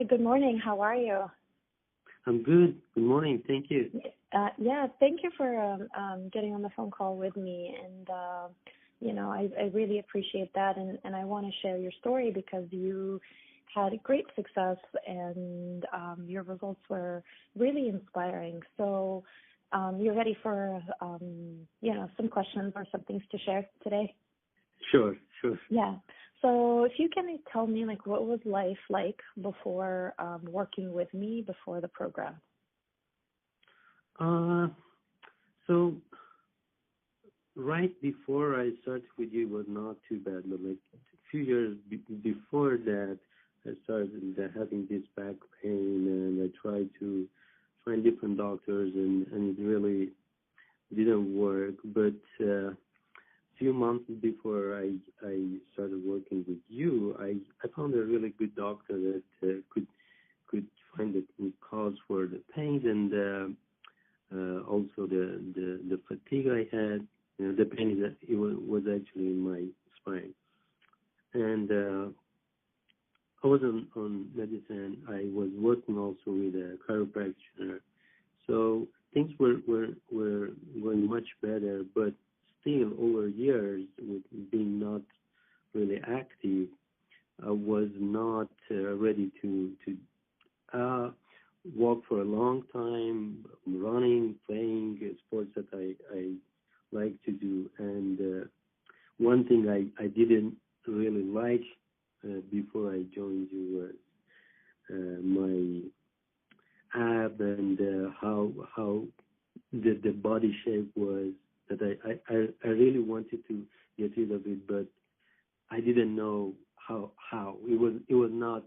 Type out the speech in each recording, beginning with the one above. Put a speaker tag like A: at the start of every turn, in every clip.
A: Good morning. How are you?
B: I'm good. Good morning. Thank you.
A: Yeah, thank you for getting on the phone call with me. And, I really appreciate that. And I want to share your story because you had great success and your results were really inspiring. So you're ready for, some questions or some things to share today?
B: Sure.
A: Yeah. So if you can tell me, what was life like before working with me, before the program?
B: So right before I started with you was not too bad, but like a few years before that, I started having this back pain, and I tried to find different doctors, and it really didn't work. But few months before I started working with you, I found a really good doctor that could find the root cause for the pain and also the fatigue I had. The pain that it was actually in my spine, and I was on medicine. I was working also with a chiropractor, so things were going much better, but still, over years, with being not really active, I was not ready to walk for a long time, running, playing sports that I like to do. And one thing I didn't really like before I joined you was my ab and how the body shape was. That I really wanted to get rid of it, but I didn't know how. It was not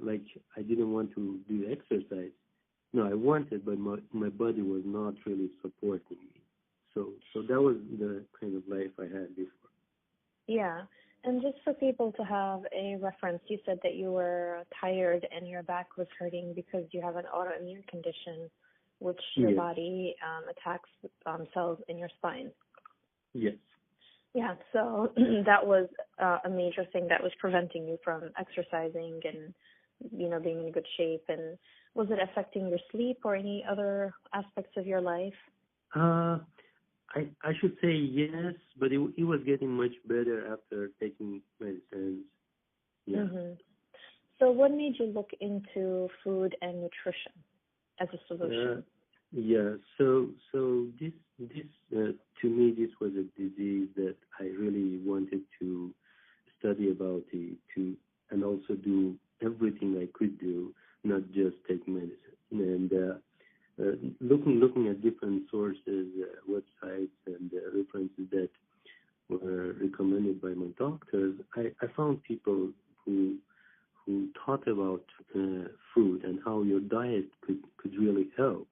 B: like I didn't want to do exercise. No, I wanted, but my body was not really supporting me. So that was the kind of life I had before.
A: Yeah. And just for people to have a reference, you said that you were tired and your back was hurting because you have an autoimmune condition, which your body attacks cells in your spine.
B: Yes.
A: Yeah, so that was a major thing that was preventing you from exercising and, being in good shape. And was it affecting your sleep or any other aspects of your life?
B: I should say yes, but it was getting much better after taking medicines. Yeah.
A: Mm-hmm. So what made you look into food and nutrition as a solution?
B: So this to me, this was a disease that I really wanted to study about it, and also do everything I could do, not just take medicine. And looking at different sources, websites, and references that were recommended by my doctors, I found people who taught about food and how your diet could really help.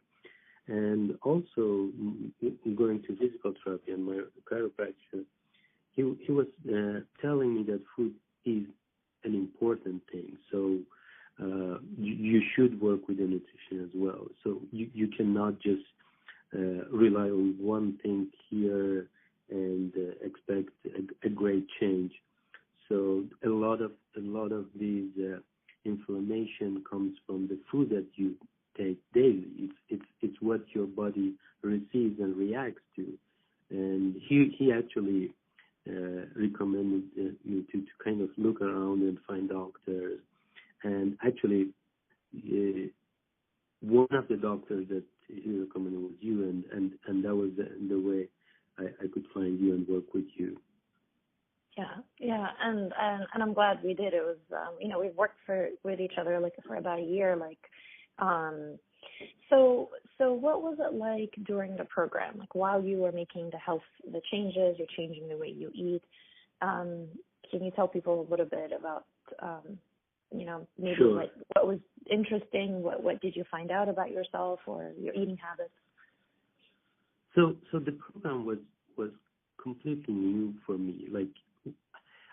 B: And also going to physical therapy and my chiropractor, he was telling me that food is an important thing. So you should work with the nutrition as well. So you cannot just rely on one thing here and expect a great change. So a lot of these inflammation comes from the food that you take daily. It's what your body receives and reacts to. And he actually recommended me to kind of look around and find doctors. And actually, one of the doctors that he recommended was you, and that was the way I could find you and work with you.
A: Yeah, and I'm glad we did. It was, we've worked with each other for about a year. So what was it like during the program? While you were making the changes, you're changing the way you eat. Can you tell people a little bit about, maybe
B: Sure.
A: what was interesting? What did you find out about yourself or your eating habits?
B: So the program was completely new for me.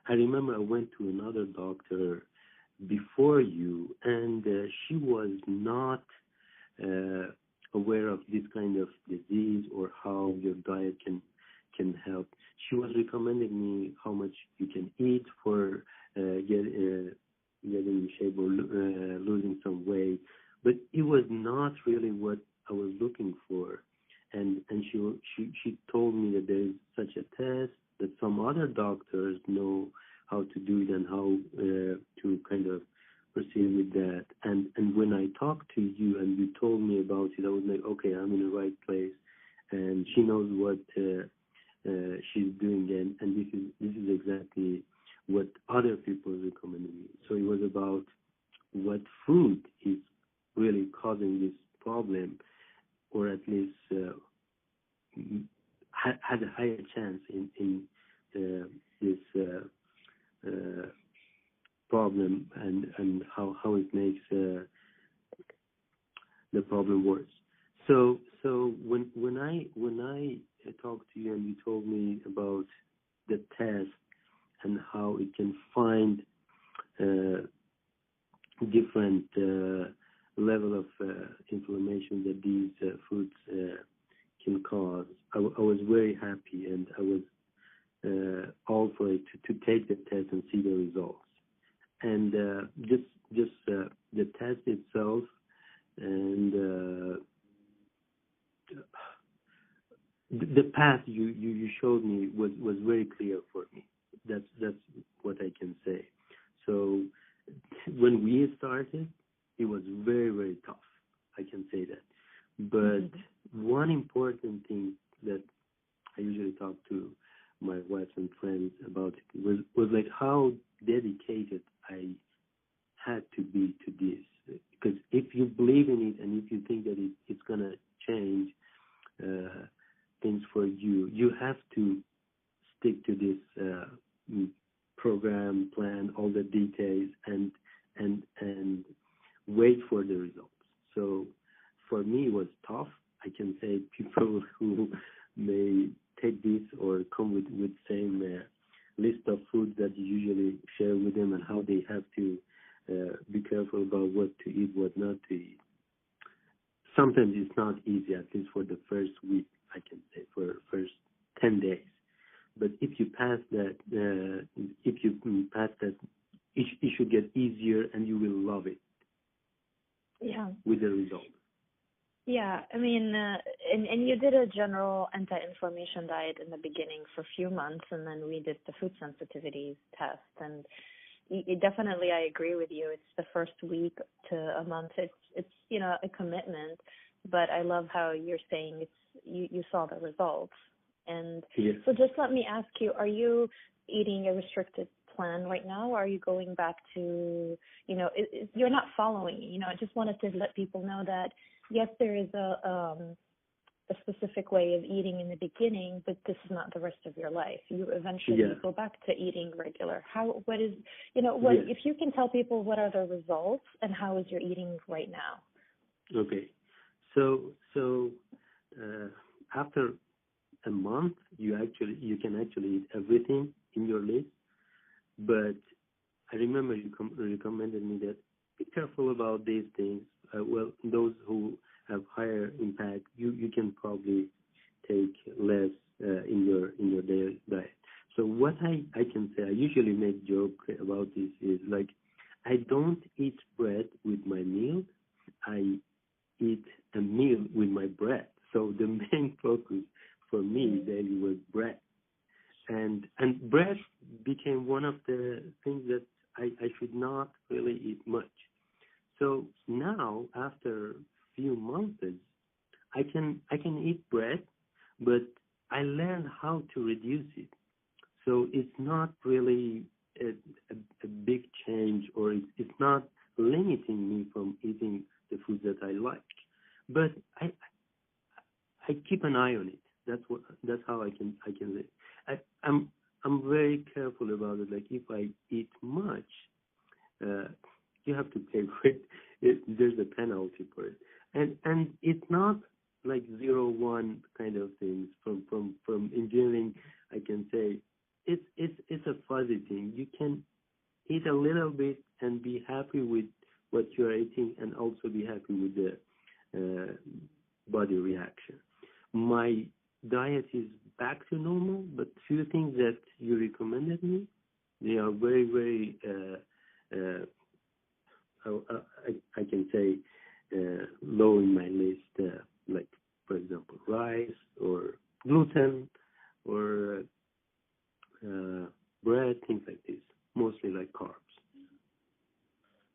B: I remember I went to another doctor before you, and she was not aware of this kind of disease or how your diet can help. She was recommending me how much you can eat for getting in shape or really what I was looking for. And she told me that there is such a test, that some other doctors know how to do it and how to kind of proceed with that. And when I talked to you and you told me about it, I was like, okay, I'm in the right place, and she knows what she's doing, and this is exactly what other people recommended me. So it was about what food is really causing this problem, or at least had a higher chance in this problem, and how it makes the problem worse. So when I talked to you and you told me about the test and how it can find different level of inflammation that these foods can cause, I was very happy, and I was all for it to take the test and see the results. And just the test itself, and the path you showed me was very clear for me. That's what I can say. So when we started, it was very, very tough. I can say that. But one important thing that I usually talk to my wife and friends about it was like how dedicated I had to be to this. Because if you believe in it and if you think that it's going to change things for you, you have to stick to this program, plan, all the details, and wait for the results. So for me, it was tough. I can say people who may take this or come with same list of foods that you usually share with them and how they have to be careful about what to eat, what not to eat. Sometimes it's not easy, at least for the first week, I can say, for first 10 days. But if you pass that, it should get easier and you will love it.
A: Yeah.
B: With the result.
A: Yeah, I mean, and you did a general anti-inflammation diet in the beginning for a few months, and then we did the food sensitivities test, and definitely I agree with you. It's the first week to a month. It's a commitment, but I love how you're saying you saw the results. And
B: yes.
A: So just let me ask you, are you eating a restricted plan right now, or are you going back to, you're not following, I just wanted to let people know that, yes, there is a specific way of eating in the beginning, but this is not the rest of your life. You eventually go back to eating regular. If you can tell people what are the results and how is your eating right now?
B: Okay. So after a month, you can actually eat everything in your list. But I remember you recommended me that be careful about these things. Those who have higher impact, you can probably take less in your daily diet. So what I can say, I usually make joke about this is like, I don't eat bread with my meal. I eat a meal with my bread. So the main focus for me daily was bread. And bread became one of the things that I should not really eat much. So now, after a few months, I can eat bread, but I learned how to reduce it. So it's not really a big change, or it's not limiting me from eating the food that I like. But I keep an eye on it. That's how I can say. I'm very careful about it. Like if I eat much, you have to pay for it. There's a penalty for it, and it's not like 0-1 kind of things. From engineering, I can say it's a fuzzy thing. You can eat a little bit and be happy with what you're eating, and also be happy with the body reaction. My diet is back to normal, but few things that you recommended me, they are very, very, I can say, low in my list, like, for example, rice or gluten or bread, things like this, mostly like carbs.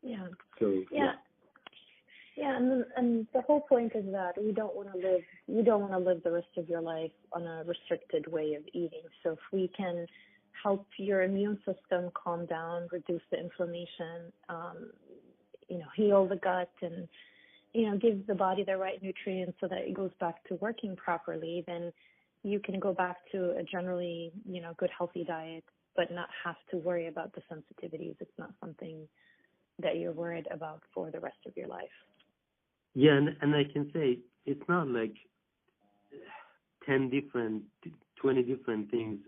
A: Yeah.
B: So,
A: Yeah. Yeah, and the whole point is that you don't want to live the rest of your life on a restricted way of eating. So if we can help your immune system calm down, reduce the inflammation, heal the gut, and give the body the right nutrients so that it goes back to working properly, then you can go back to a generally good healthy diet, but not have to worry about the sensitivities. It's not something that you're worried about for the rest of your life.
B: yeah, and I can say it's not like 10 different, 20 different things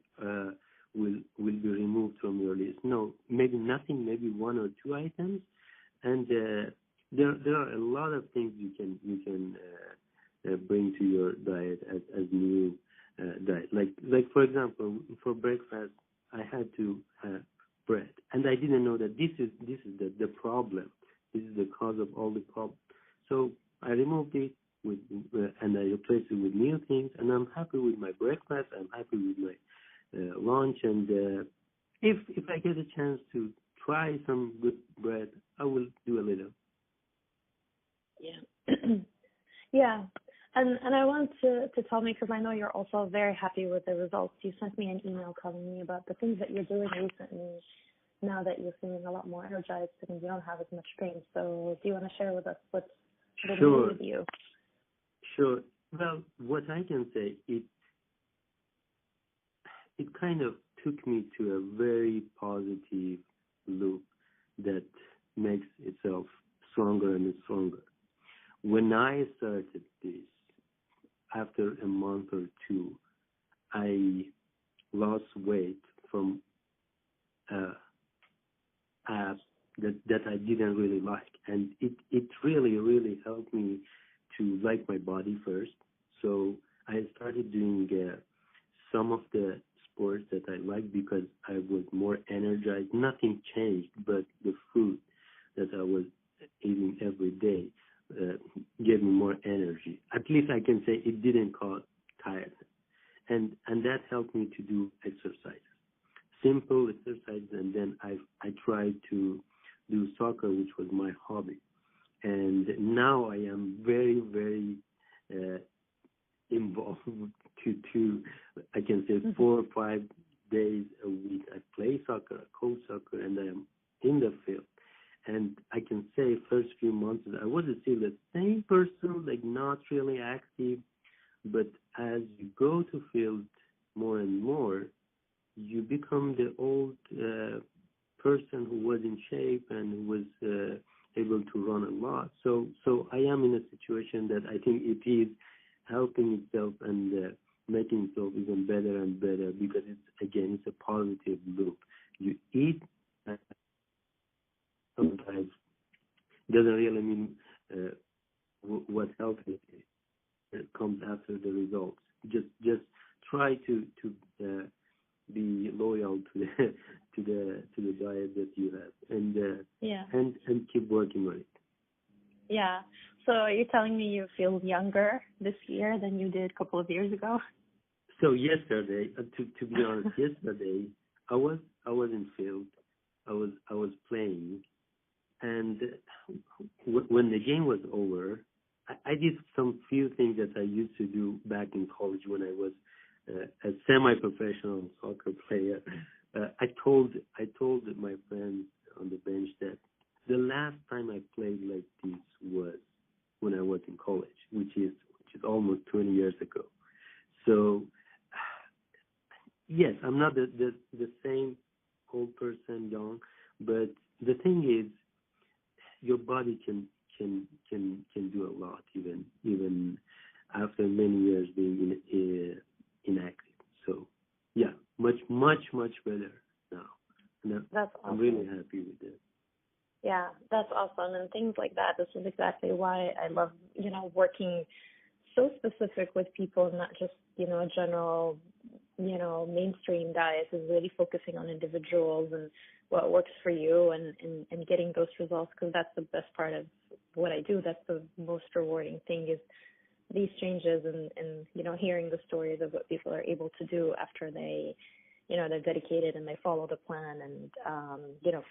B: will be removed from your list. No, maybe nothing, maybe one or two items, and there are a lot of things you can bring to your diet as new diet. Like for example, for breakfast, I had to have bread, and I didn't know that this is the problem. This is the cause of all the problems. So I removed it and I replaced it with new things, and I'm happy with my breakfast. I'm happy with my lunch, and if I get a chance to try some good bread, I will do a little.
A: Yeah. Yeah. And I want to tell me, because I know you're also very happy with the results. You sent me an email telling me about the things that you're doing recently now that you're feeling a lot more energized and you don't have as much pain. So do you want to share with us what's been new with you?
B: Sure. Well, what I can say, it kind of took me to a very positive loop that makes itself stronger and stronger. When I started this, after a month or two, I lost weight from app that I didn't really like, and it really helped me to like my body first. So I started doing some of the sports that I like because I was more energized. Nothing changed, but the food that I was eating every day gave me more energy. At least I can say it didn't cause tiredness, and that helped me to do exercise, simple exercise. And then I tried to do soccer, which was my hobby, and now I am very involved to I can say 4 or 5 days a week. I play soccer, I coach soccer, and I am in the field. And I can say first few months I was still the same person, like not really active. But as you go to field more and more, you become the old person who was in shape and who was able to run a lot. So I am in a situation that I think it is helping itself and making itself even better and better, because it's a positive loop. You eat, sometimes doesn't really mean what health is. It comes after the results. Just try to be loyal to the diet that you have, and keep working on it.
A: Yeah. So you're telling me you feel younger this year than you did a couple of years ago?
B: So yesterday, to be honest, yesterday I was in field. I was playing, and when the game was over, I did some few things that I used to do back in college when I was a semi-professional soccer player. I told my friends on the bench that the last time I played like this was when I was in college, which is almost 20 years ago. So yes, I'm not the same old person, young, but the thing is, your body can do a lot even after many years being inactive. So yeah, much better now. And
A: That's awesome.
B: I'm really happy with it.
A: Yeah, that's awesome. And things like that, this is exactly why I love, working so specific with people, not just, a general, mainstream diet, is really focusing on individuals and what works for you and getting those results, because that's the best part of what I do, that's the most rewarding thing is these changes and hearing the stories of what people are able to do after they, they're dedicated and they follow the plan and,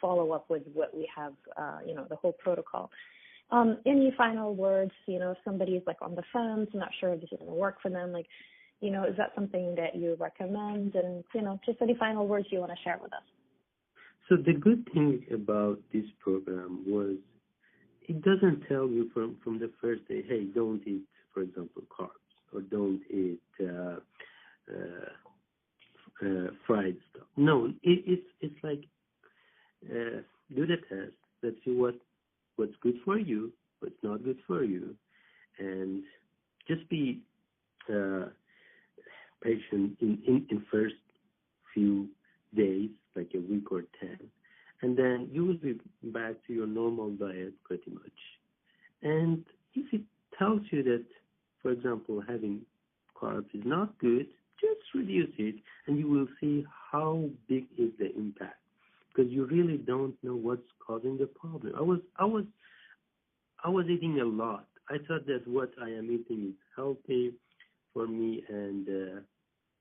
A: follow up with what we have, the whole protocol. Any final words, if somebody's like on the fence, not sure if this is going to work for them, like, is that something that you recommend? And, just any final words you want to share with us?
B: So the good thing about this program was it doesn't tell you from the first day, hey, don't eat, for example, carbs, or don't eat fried stuff. No, it's like do the test. Let's see what's good for you, what's not good for you, and just be patient in first few days, like a week or 10, and then you will be back to your normal diet pretty much. And if it tells you that, for example, having carbs is not good, just reduce it, and you will see how big is the impact. Because you really don't know what's causing the problem. I was eating a lot. I thought that what I am eating is healthy for me, and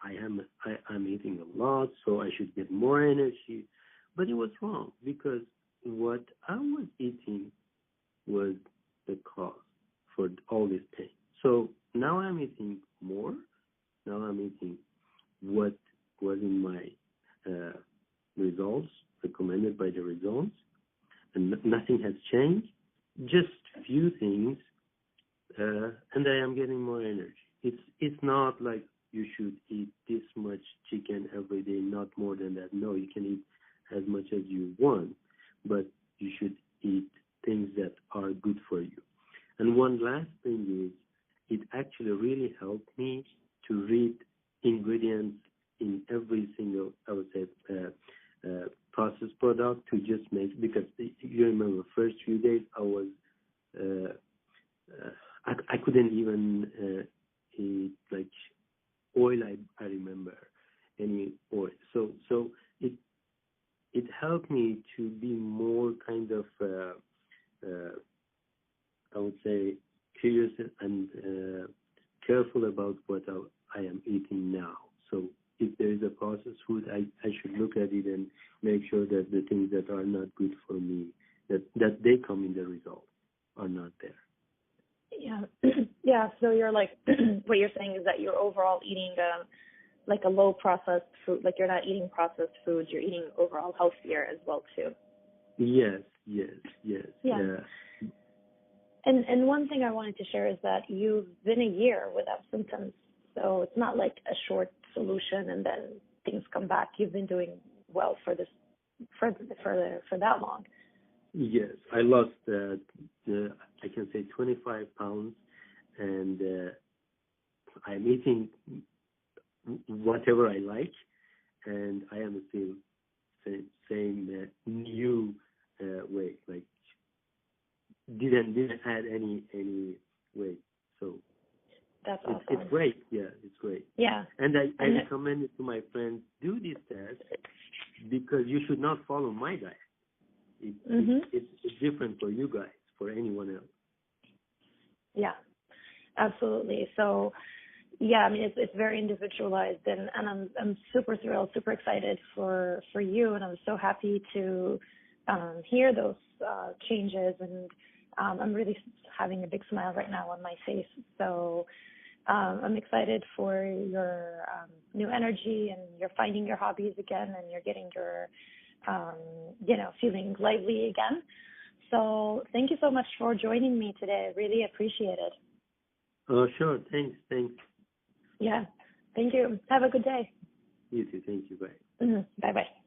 B: I'm eating a lot, so I should get more energy. But it was wrong, because what I was eating was the cause for all this pain. So now I'm eating more. Now I'm eating what was in my results, recommended by the results, and nothing has changed. Just few things, and I am getting more energy. It's not like you should eat this much chicken every day, not more than that. No, you can eat as much as you want, but you should eat things that are good for you. And one last thing is, it actually really helped me to read ingredients in every single, I would say, processed product to just make, because you remember first few days I was, I couldn't even eat like oil. I remember any oil. So it helped me to be more kind of, I would say, curious and careful about what I am eating now. So if there is a processed food, I should look at it and make sure that the things that are not good for me, that they come in the result, are not there.
A: Yeah. Yeah. So you're like, what you're saying is that you're overall eating like a low processed food, like you're not eating processed foods, you're eating overall healthier as well too.
B: Yes.
A: Yeah. And one thing I wanted to share is that you've been a year without symptoms. So it's not like a short solution and then things come back. You've been doing well for that long.
B: Yes, I lost I can say 25 pounds, and I'm eating whatever I like, and I am still same new weight, like didn't add any weight. So
A: that's awesome.
B: It's great. Yeah, it's great.
A: Yeah.
B: And I recommend it to my friends, do this test, because you should not follow my diet. It's different for you guys, for anyone else.
A: Yeah, absolutely. So, yeah, I mean, it's very individualized, and I'm super thrilled, super excited for you, and I'm so happy to hear those changes, and I'm really having a big smile right now on my face. So I'm excited for your new energy, and you're finding your hobbies again, and you're getting your feeling lively again. So thank you so much for joining me today. I really appreciate it.
B: Oh, sure. Thanks.
A: Yeah. Thank you. Have a good day.
B: You too. Thank you. Bye.
A: Mm-hmm. Bye-bye.